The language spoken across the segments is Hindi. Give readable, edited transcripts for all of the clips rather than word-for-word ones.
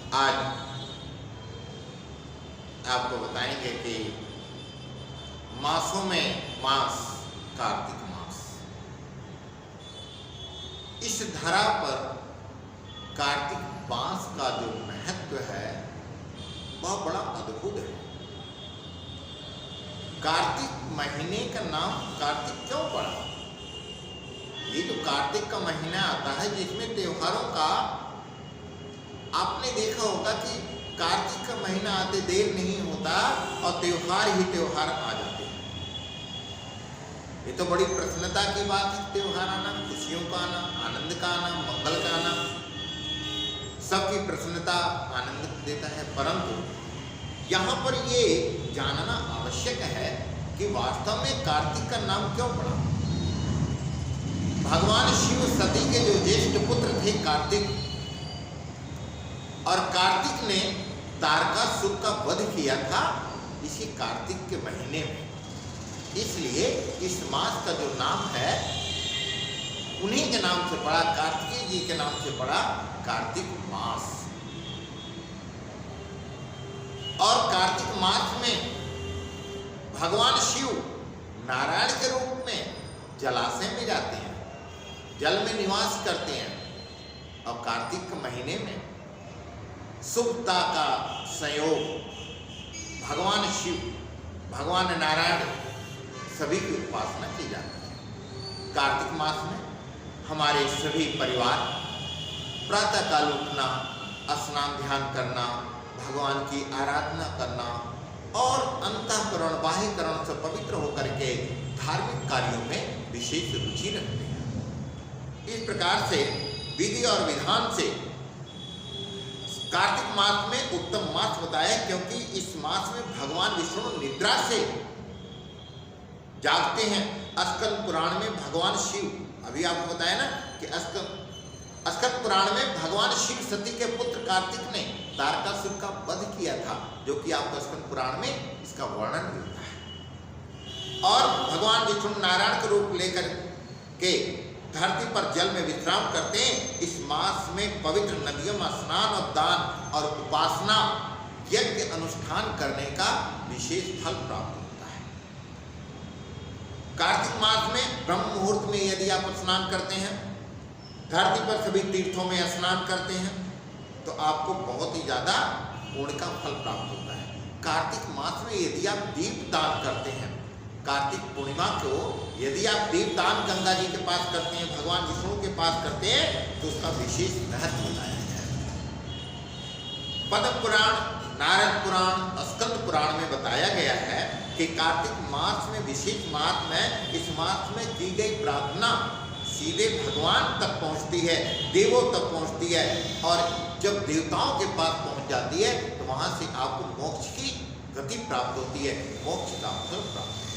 आज आपको बताएंगे कि मासों में मास कार्तिक मास। इस धरा पर कार्तिक मास का जो महत्व है वह बड़ा अद्भुत है। कार्तिक महीने का नाम कार्तिक क्यों पड़ा? ये तो कार्तिक का महीना आता है जिसमें त्योहारों का, आपने देखा होगा कि कार्तिक का महीना आते देर नहीं होता और त्योहार ही त्योहार आ जाते हैं। ये तो बड़ी प्रसन्नता की बात है, त्योहार आना, खुशियों का आना, आनंद का आना, मंगल का आना, सबकी प्रसन्नता आनंद देता है। परंतु यहाँ पर ये जानना आवश्यक है कि वास्तव में कार्तिक का नाम क्यों पड़ा। भगवान शिव सती के जो ज्येष्ठ पुत्र थे कार्तिक, और कार्तिक ने तारकासुर का वध किया था इसी कार्तिक के महीने में। इसलिए इस मास का जो नाम है उन्हीं के नाम से पड़ा, कार्तिकेय जी के नाम से पड़ा कार्तिक मास। और कार्तिक मास में भगवान शिव नारायण के रूप में जलाशय में जाते हैं, जल में निवास करते हैं। और कार्तिक के महीने में शुभता का संयोग भगवान शिव, भगवान नारायण सभी की उपासना की जाती है। कार्तिक मास में हमारे सभी परिवार प्रातःकाल उठना, स्नान ध्यान करना, भगवान की आराधना करना और अंतःकरण बाह्यकरण से पवित्र होकर के धार्मिक कार्यों में विशेष रुचि रखते हैं। इस प्रकार से विधि और विधान से कार्तिक मास में उत्तम मास बताया, क्योंकि इस मास में भगवान विष्णु निद्रा से जागते हैं। स्कंद पुराण में भगवान शिव, अभी आपको बताया ना कि स्कंद पुराण में भगवान शिव सती के पुत्र कार्तिक ने तारकासुर का वध किया था, जो कि आपको स्कंद पुराण में इसका वर्णन मिलता है। और भगवान विष्णु नारायण का रूप लेकर के धरती पर जल में विश्राम करते हैं। इस मास में पवित्र नदियों में स्नान और दान और उपासना यज्ञ अनुष्ठान करने का विशेष फल प्राप्त होता है। कार्तिक मास में ब्रह्म मुहूर्त में यदि आप स्नान करते हैं, धरती पर सभी तीर्थों में स्नान करते हैं, तो आपको बहुत ही ज्यादा पुण्य का फल प्राप्त होता है। कार्तिक मास में यदि आप दीप दान करते हैं, कार्तिक पूर्णिमा को यदि आप दीप दान गंगा जी के पास करते हैं, भगवान विष्णु के पास करते हैं, तो उसका विशेष महत्व बताया गया है। पद्म पुराण, नारद पुराण, स्कंद पुराण में बताया गया है कि कार्तिक मास में विशेष महात्म्य है। इस मास में की गई प्रार्थना सीधे भगवान तक पहुंचती है, देवों तक पहुंचती है, और जब देवताओं के पास पहुंच जाती है तो वहां से आपको मोक्ष की गति प्राप्त होती है, मोक्ष का फल प्राप्त होता है।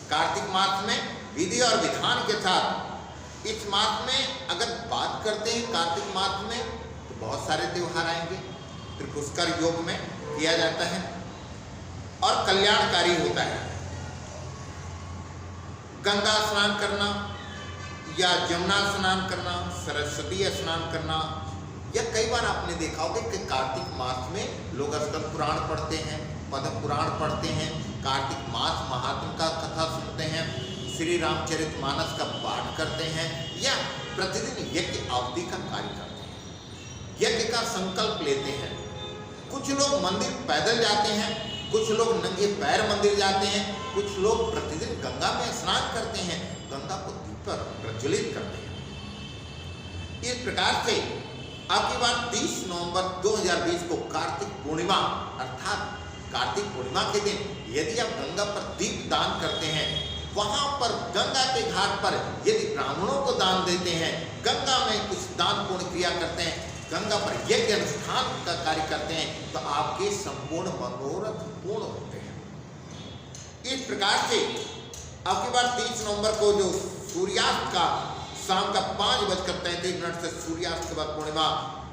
कार्तिक मास में विधि और विधान के साथ इस मास में अगर बात करते हैं कार्तिक मास में, तो बहुत सारे त्योहार आएंगे। त्रिपुष्कर योग में किया जाता है और कल्याणकारी होता है। गंगा स्नान करना या जमुना स्नान करना, सरस्वती स्नान करना, या कई बार आपने देखा होगा कि कार्तिक मास में लोग स्कंद पुराण पढ़ते हैं, पद्म पुराण पढ़ते हैं, कार्तिक मास महात्म का कथा सुनते हैं, श्री रामचरितमानस का पाठ करते हैं, या प्रतिदिन यज्ञ आहुति का कार्य करते हैं, यज्ञ का संकल्प लेते हैं। कुछ लोग मंदिर पैदल जाते हैं, कुछ लोग नंगे पैर मंदिर जाते हैं, कुछ लोग प्रतिदिन गंगा में स्नान करते हैं, गंगा को दीप पर प्रज्वलित करते हैं। इस प्रकार से आपकी बात 30 नवंबर 2020 को कार्तिक पूर्णिमा अर्थात कार्तिक पूर्णिमा के दिन यदि आप गंगा पर दीप दान करते हैं, वहां पर गंगा के घाट पर यदि ब्राह्मणों को दान देते हैं, गंगा में कुछ दान पुण्य क्रिया करते हैं, गंगा पर यज्ञ अनुष्ठान का कार्य करते हैं, तो आपके संपूर्ण मनोरथ पूर्ण होते हैं। इस प्रकार से आपकी बार 30 नवंबर को जो सूर्यास्त का शाम का 5:33 से सूर्यास्त के बाद पूर्णिमा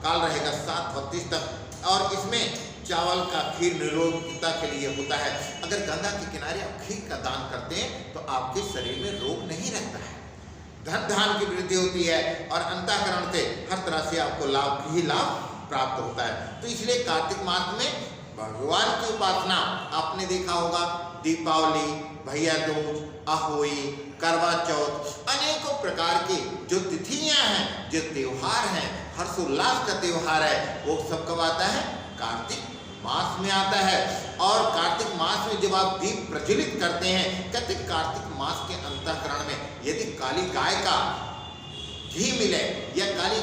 काल रहेगा 7:32 तक, और इसमें चावल का खीर निरोगता के लिए होता है। अगर गंगा के किनारे आप खीर का दान करते हैं तो आपके शरीर में रोग नहीं रहता है, धन धान की वृद्धि होती है, और अंतःकरण से हर तरह से आपको लाभ ही लाभ प्राप्त होता है। तो इसलिए कार्तिक मास में भगवान की उपासना आपने देखा होगा, दीपावली, भैया दूज, अहोई, करवा चौथ, अनेकों प्रकार के जो तिथियां हैं, जो त्योहार हैं, हर्षोल्लास का त्योहार है, वो सब कब आता है? कार्तिक मास में आता है। और कार्तिक मास में जब आप दीप प्रज्वलित करते हैं, कहते कार्तिक मास के अंतःकरण में यदि काली गाय का घी मिले या काली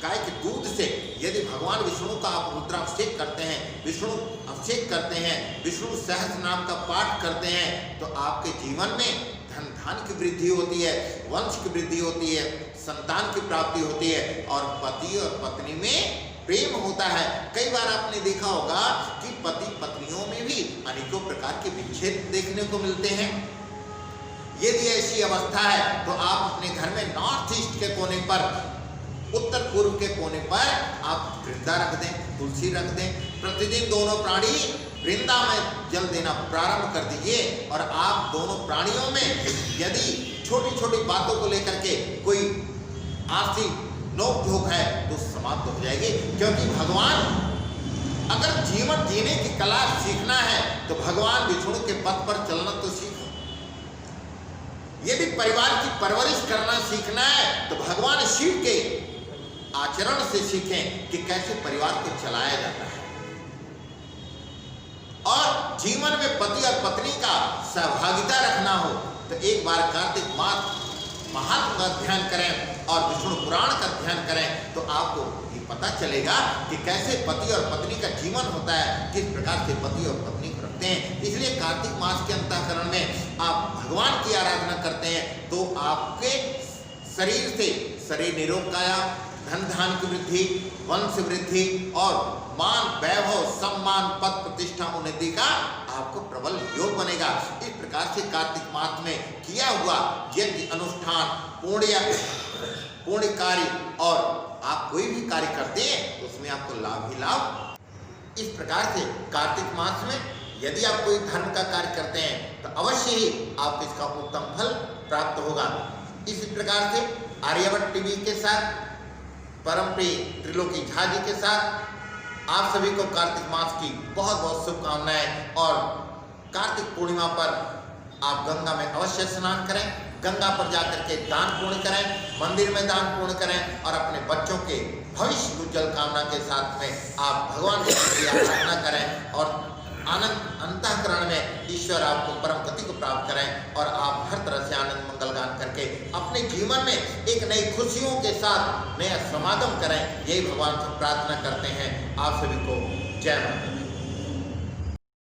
गाय के दूध से यदि भगवान विष्णु का आप रुद्राभिषेक करते हैं, विष्णु अभिषेक करते हैं, विष्णु सहस्त्र नाम का पाठ करते हैं, तो आपके जीवन में धन धान की वृद्धि होती है, वंश की वृद्धि होती है, संतान की प्राप्ति होती है और पति और पत्नी में प्रेम होता है। कई बार आपने देखा होगा कि पति पत्नियों में भी अनेकों प्रकार के विच्छेद देखने को मिलते हैं। यदि ऐसी अवस्था है तो आप अपने घर में नॉर्थ ईस्ट के कोने पर, उत्तर पूर्व के कोने पर आप वृंदा रख दें, तुलसी रख दें। प्रतिदिन दोनों प्राणी वृंदा में जल देना प्रारंभ कर दीजिए और आप दोनों प्राणियों में यदि छोटी छोटी बातों को लेकर के कोई आपसी नोक झोंक है तो समाप्त हो जाएगी। क्योंकि भगवान, अगर जीवन जीने की कला सीखना है तो भगवान विष्णु के पथ पर चलना तो सीखो। यदि परिवार की परवरिश करना सीखना है तो भगवान शिव के आचरण से सीखें कि कैसे परिवार को चलाया जाता है। और जीवन में पति और पत्नी का सहभागिता रखना हो तो एक बार कार्तिक मास महात्म का ध्यान करें और विष्णु पुराण का ध्यान करें तो आपको ये पता चलेगा कि कैसे पति और पत्नी का जीवन होता है, किस प्रकार से पति और पत्नी को रखते हैं। इसलिए कार्तिक मास के अंतःकरण में आप भगवान की आराधना करते हैं तो आपके शरीर से शरीर निरोग काया, धन धान की वृद्धि, वंश वृद्धि और मान वैभव सम्मान पद प्रतिष्ठा उन्नति का आपको प्रबल योग बनेगा। इस प्रकार से कार्तिक मास में किया हुआ यज्ञ अनुष्ठान पुण्य कार्य और आप कोई भी कार्य करते हैं तो उसमें आपको लाभ ही लाभ। इस प्रकार से कार्तिक मास में यदि आप कोई धर्म का कार्य करते हैं तो अवश्य ही आपको इसका उत्तम फल प्राप्त होगा। इसी प्रकार से आर्यभट्ट टीवी के साथ परम प्रिय त्रिलोकी झा जी के साथ आप सभी को कार्तिक मास की बहुत बहुत शुभकामनाएं। और कार्तिक पूर्णिमा पर आप गंगा में अवश्य स्नान करें, गंगा पर जाकर के दान पुण्य करें, मंदिर में दान पुण्य करें और अपने बच्चों के भविष्य उज्जवल कामना के साथ में आप भगवान की आराधना करें और आनंद अंतःकरण में ईश्वर आपको परम गति को प्राप्त करें और आप हर तरह से आनंद मंगल गान करके अपने जीवन में एक नई खुशियों के साथ नया समागम करें। यही भगवान से प्रार्थना करते हैं। आप सभी को जय माता दी।